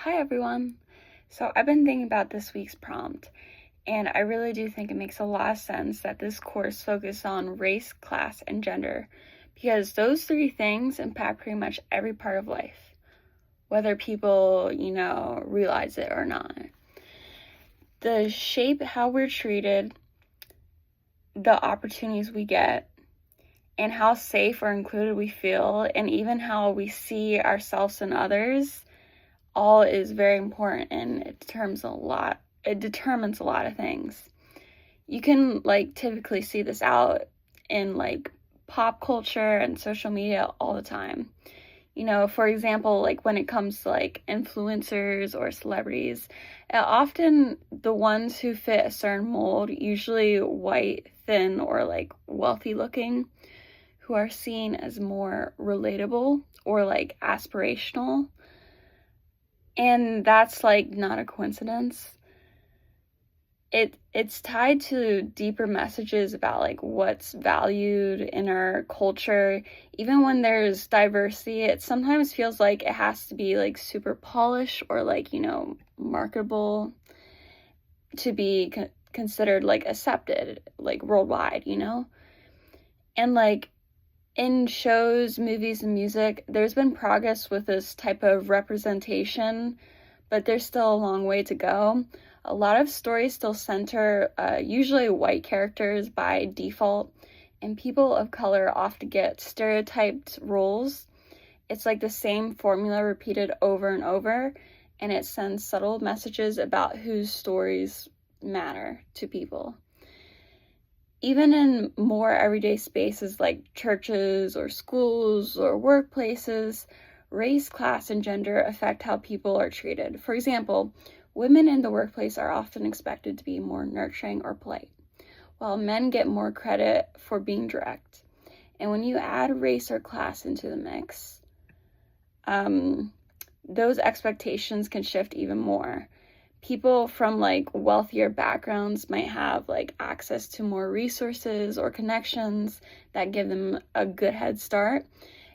Hi everyone. So I've been thinking about this week's prompt, and I really do think it makes a lot of sense that this course focuses on race, class, and gender, because those three things impact pretty much every part of life, whether people, realize it or not. They shape how we're treated, the opportunities we get, and how safe or included we feel, and even how we see ourselves and others. All is very important, and it determines a lot of things. You can typically see this out in pop culture and social media all the time. For example, when it comes to influencers or celebrities, often the ones who fit a certain mold, usually white, thin, or wealthy looking, who are seen as more relatable or aspirational. And that's not a coincidence. It's tied to deeper messages about what's valued in our culture. Even when there's diversity, it sometimes feels like it has to be super polished or marketable to be considered accepted worldwide, and in shows, movies, and music, there's been progress with this type of representation, but there's still a long way to go. A lot of stories still center usually white characters by default, and people of color often get stereotyped roles. It's the same formula repeated over and over, and it sends subtle messages about whose stories matter to people. Even in more everyday spaces like churches or schools or workplaces, race, class, and gender affect how people are treated. For example, women in the workplace are often expected to be more nurturing or polite, while men get more credit for being direct. And when you add race or class into the mix, those expectations can shift even more. People from wealthier backgrounds might have access to more resources or connections that give them a good head start.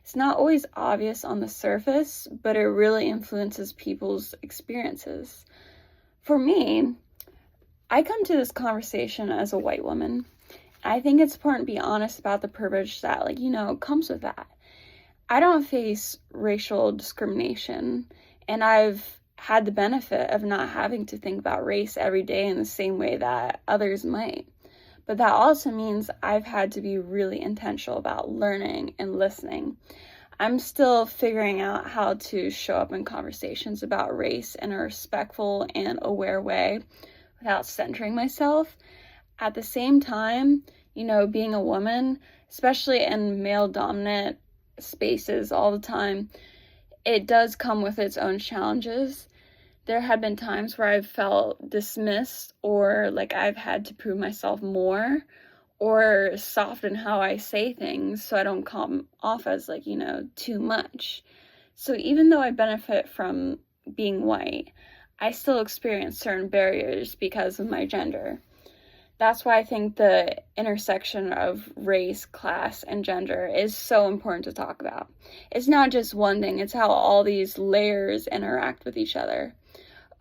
It's not always obvious on the surface, but it really influences people's experiences. For me, I come to this conversation as a white woman. I think it's important to be honest about the privilege that comes with that. I don't face racial discrimination, and I've had the benefit of not having to think about race every day in the same way that others might. But that also means I've had to be really intentional about learning and listening. I'm still figuring out how to show up in conversations about race in a respectful and aware way without centering myself. At the same time, being a woman, especially in male-dominant spaces all the time, it does come with its own challenges. There have been times where I've felt dismissed or I've had to prove myself more or soften how I say things so I don't come off as too much. So even though I benefit from being white, I still experience certain barriers because of my gender. That's why I think the intersection of race, class, and gender is so important to talk about. It's not just one thing, it's how all these layers interact with each other.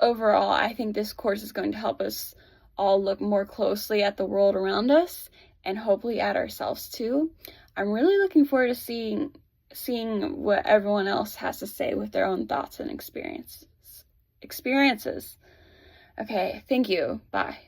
Overall, I think this course is going to help us all look more closely at the world around us and hopefully at ourselves too. I'm really looking forward to seeing what everyone else has to say with their own thoughts and experiences. Okay, thank you. Bye.